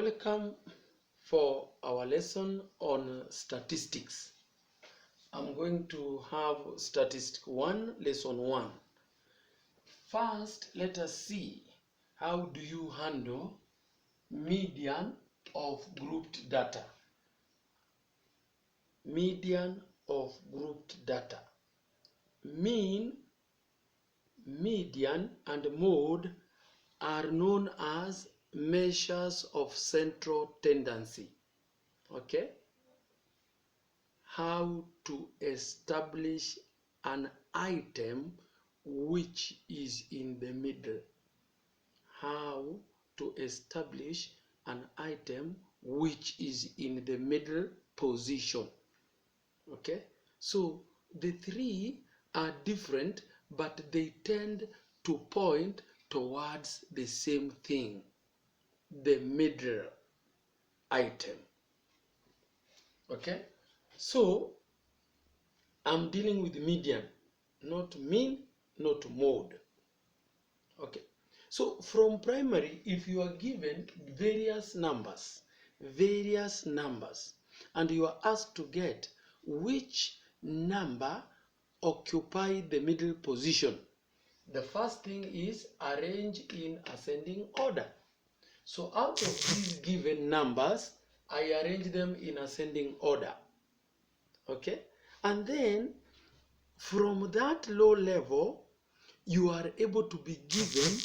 Welcome for our lesson on statistics. I'm going to have statistic 1, lesson 1. First, let us see how do you handle median of grouped data. Median of grouped data. Mean, median, and mode are known as measures of central tendency. Okay? How to establish an item which is in the middle. How to establish an item which is in the middle position. Okay? So the three are different, but they tend to point towards the same thing, the middle item. Okay? So I'm dealing with median, not mean, not mode. Okay? So from primary, if you are given various numbers, and you are asked to get which number occupy the middle position, the first thing is arrange in ascending order. So out of these given numbers, I arrange them in ascending order. Okay? And then from that low level, you are able to be given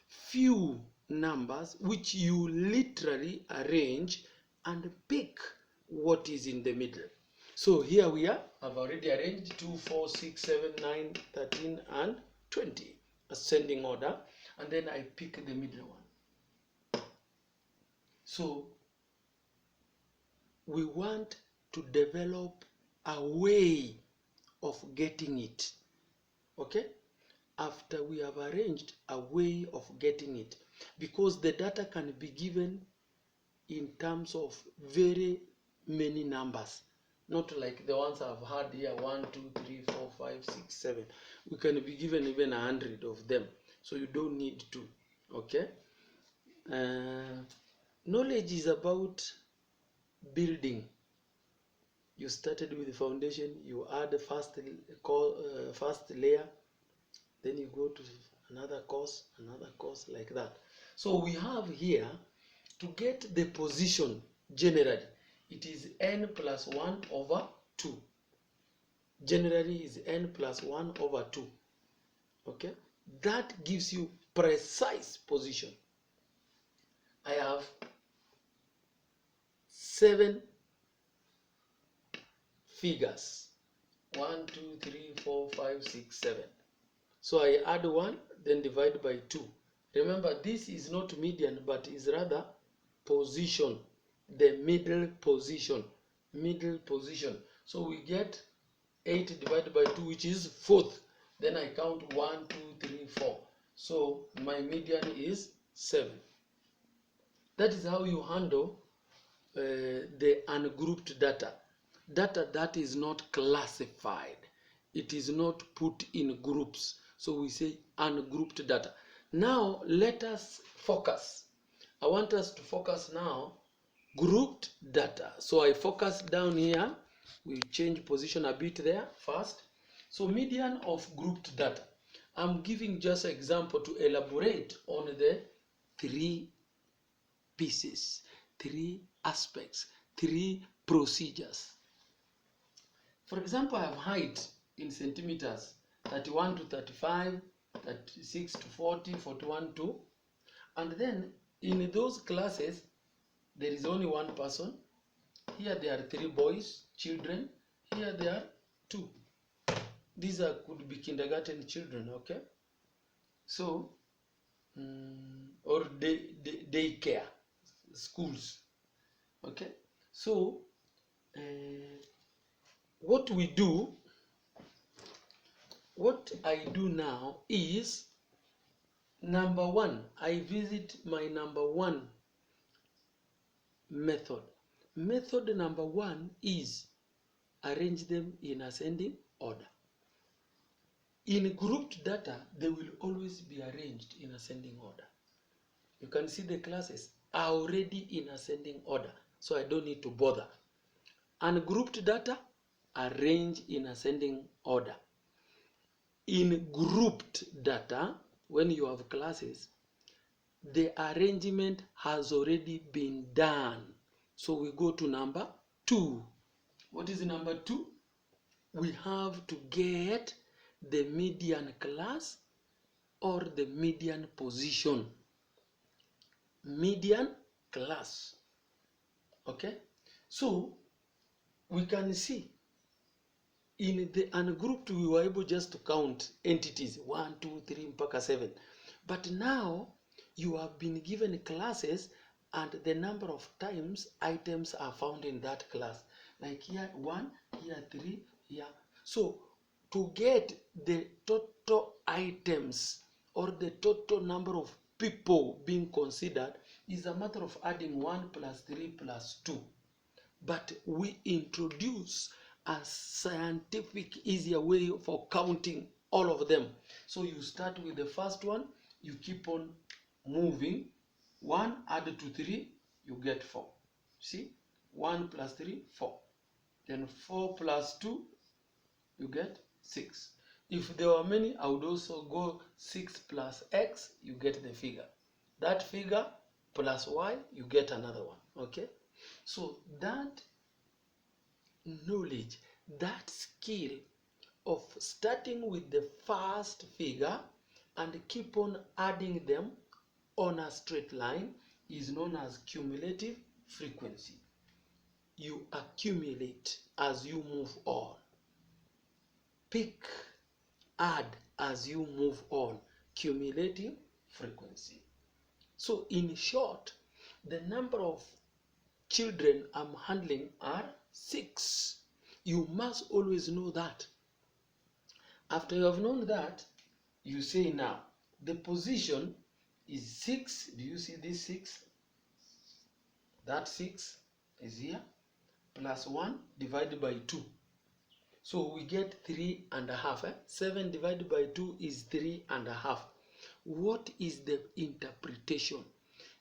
few numbers which you literally arrange and pick what is in the middle. So here we are. I've already arranged 2, 4, 6, 7, 9, 13, and 20. Ascending order. And then I pick the middle one. So we want to develop a way of getting it. Okay? After we have arranged a way of getting it, because the data can be given in terms of very many numbers, not like the ones I've had here, 1, 2, 3, 4, 5, 6, 7. We can be given even 100 of them, so you don't need to. Okay? Knowledge is about building. You started with the foundation, you add the first layer, then you go to another course, like that. So we have here, to get the position generally, it is n plus 1 over 2. Generally is n plus 1 over 2. Okay? That gives you precise position. I have 7 figures. 1, 2, 3, 4, 5, 6, 7. So I add 1, then divide by 2. Remember, this is not median, but is rather position, the middle position. Middle position. So we get 8 divided by 2, which is 4th. Then I count 1, 2, 3, 4. So my median is 7. That is how you handle the ungrouped data. Data that is not classified. It is not put in groups. So we say ungrouped data. Now let us focus. I want us to focus now grouped data. So I focus down here. We change position a bit there first. So median of grouped data. I'm giving just an example to elaborate on the 3 pieces, 3 aspects, 3 procedures. For example, I have height in centimeters, 31 to 35, 36 to 40, 41 to, and then in those classes, there is only 1 person. Here there are 3 boys, children. Here there are 2. These could be kindergarten children, okay? So, or daycare, schools, okay? So, what I do now is, number 1, I visit my number 1 method. Method number 1 is arrange them in ascending order. In grouped data, they will always be arranged in ascending order. You can see the classes. are already in ascending order, so I don't need to bother. Ungrouped data, arrange in ascending order. In grouped data, when you have classes, the arrangement has already been done. So we go to number 2. What is number 2? We have to get the median class or the median position. Median class. Okay? So we can see in the ungrouped we were able just to count entities 1, 2, 3 mpaka 7. But now you have been given classes and the number of times items are found in that class. Like here 1, here 3, here. So to get the total items or the total number of people being considered is a matter of adding 1 plus 3 plus 2. But we introduce a scientific, easier way for counting all of them. So you start with the first one, you keep on moving. 1 added to 3, you get 4. See? 1 plus 3, 4. Then 4 plus 2, you get 6. If there were many, I would also go 6 plus x, you get the figure. That figure plus y, you get another one. Okay? So that knowledge, that skill of starting with the first figure and keep on adding them on a straight line is known as cumulative frequency. You accumulate as you move on. Pick, add as you move on. Cumulative frequency. So in short, the number of children I'm handling are 6. You must always know that. After you have known that, you say now, the position is 6. Do you see this 6? That 6 is here, plus 1 divided by 2. So we get 3.5. 7 divided by 2 is 3.5. What is the interpretation?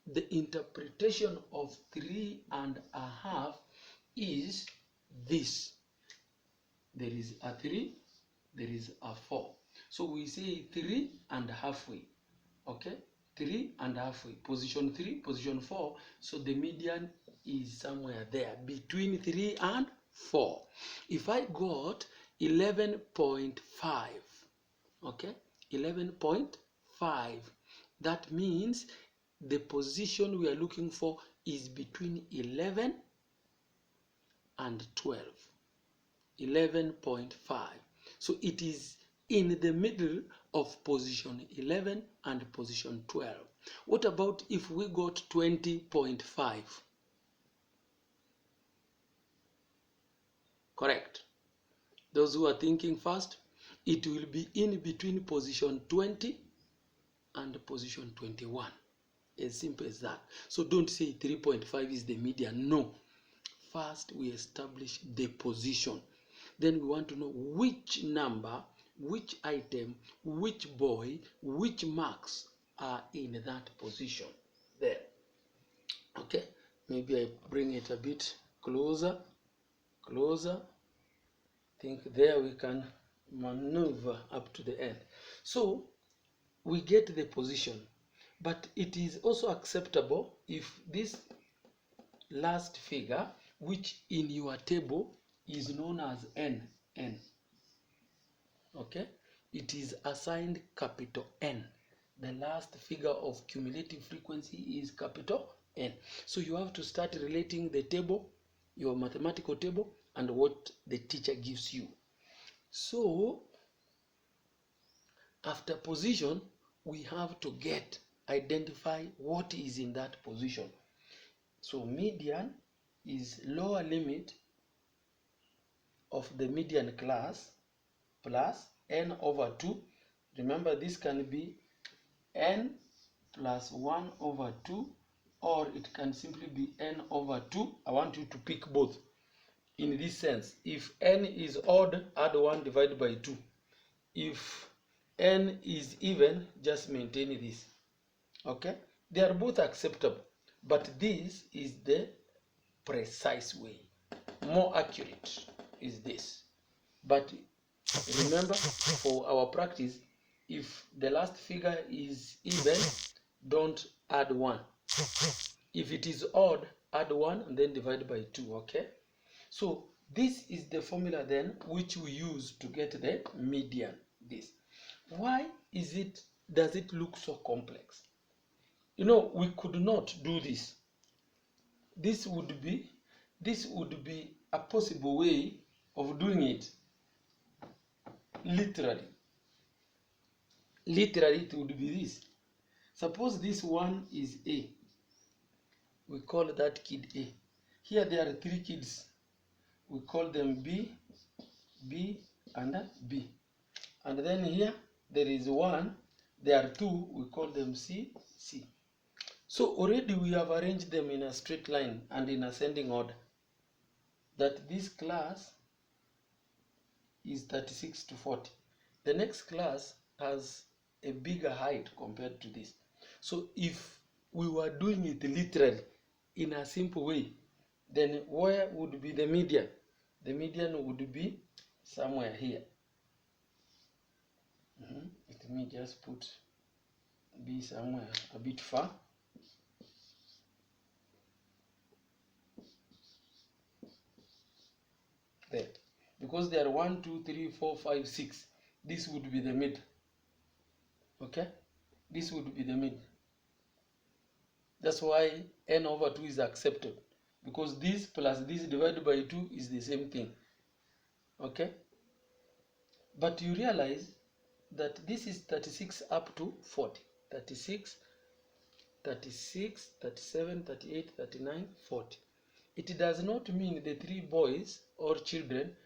The interpretation of 3.5 is this. There is a 3, there is a 4. So we say 3.5. Okay? 3.5. Position 3, position 4. So the median is somewhere there between 3 and 4. If I got 11.5, okay? 11.5. That means the position we are looking for is between 11 and 12. 11.5. So it is in the middle of position 11 and position 12. What about if we got 20.5? Correct. Those who are thinking fast, it will be in between position 20 and position 21. As simple as that. So don't say 3.5 is the median. No. First, we establish the position. Then we want to know which number, which item, which boy, which marks are in that position. There. Okay. Maybe I bring it a bit closer. Closer. I think there we can maneuver up to the end. So we get the position. But it is also acceptable if this last figure, which in your table is known as n, okay, it is assigned capital N. The last figure of cumulative frequency is capital N. So you have to start relating the table, your mathematical table, and what the teacher gives you. So after position, we have to identify what is in that position. So median is lower limit of the median class plus n over 2. Remember, this can be n plus 1 over 2, or it can simply be n over 2. I want you to pick both. In this sense, if n is odd, add 1 divided by 2. If n is even, just maintain this. Okay? They are both acceptable. but this is the precise way. More accurate is this. But remember, for our practice, if the last figure is even, don't add 1. If it is odd, add 1 and then divide by 2, okay? So this is the formula then which we use to get the median. This. Why does it look so complex? You know, we could not do this. This would be a possible way of doing it literally. Literally, it would be this. Suppose this one is A. We call that kid A. Here there are 3 kids. We call them B, B, and B. And then here there is 1. There are 2. We call them C, C. So already we have arranged them in a straight line and in ascending order. That this class is 36 to 40. The next class has a bigger height compared to this. So if we were doing it literally in a simple way, then where would be the median? The median would be somewhere here. Let me just put B somewhere a bit far. There. Because there are 1, 2, 3, 4, 5, 6. This would be the mid. Okay? This would be the mid. That's why n over 2 is accepted. Because this plus this divided by 2 is the same thing. Okay? But you realize that this is 36 up to 40. 36, 36, 37, 38, 39, 40. It does not mean the 3 boys or children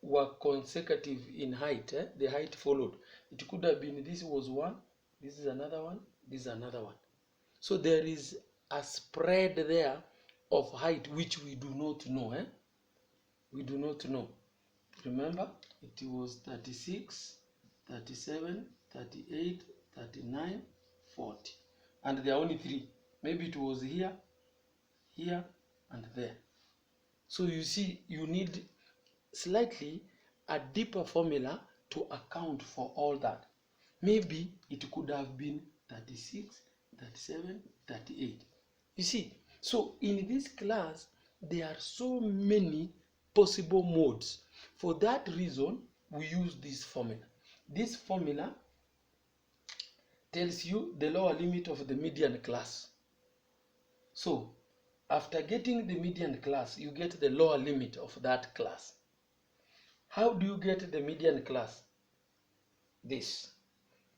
were consecutive in height. The height followed. It could have been this was 1, this is another one, this is another one. So there is a spread there of height which we do not know. We do not know. Remember, it was 36, 37, 38, 39, 40. And there are only 3. Maybe it was here, here, and there. So you see, you need slightly a deeper formula to account for all that. Maybe it could have been 36, 37, 38. You see, so in this class, there are so many possible modes. For that reason, we use this formula. This formula tells you the lower limit of the median class. So, after getting the median class, you get the lower limit of that class. How do you get the median class? This.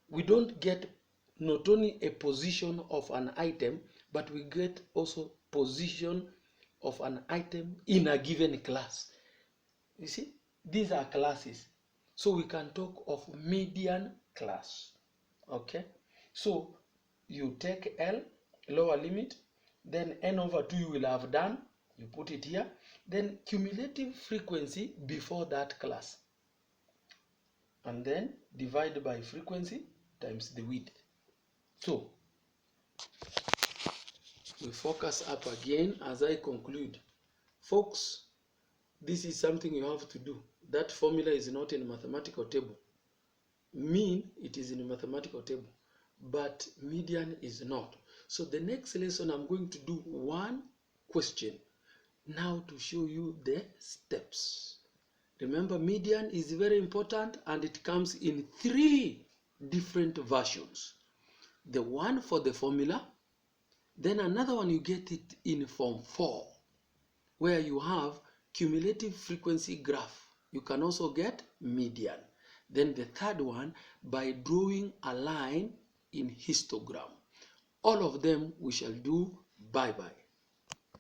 We don't get not only a position of an item, but we get also position of an item in a given class. You see, these are classes. So we can talk of median class. Okay? So you take L, lower limit, then n over 2 you will have done. You put it here. Then cumulative frequency before that class. And then divide by frequency times the width. So we focus up again as I conclude. Folks, this is something you have to do. That formula is not in a mathematical table. Mean, it is in a mathematical table, but median is not. So the next lesson I'm going to do one question now to show you the steps. Remember, median is very important and it comes in 3 different versions. The one for the formula, then another one you get it in form 4, where you have cumulative frequency graph. You can also get median. Then the third one by drawing a line in histogram. All of them we shall do. Bye-bye.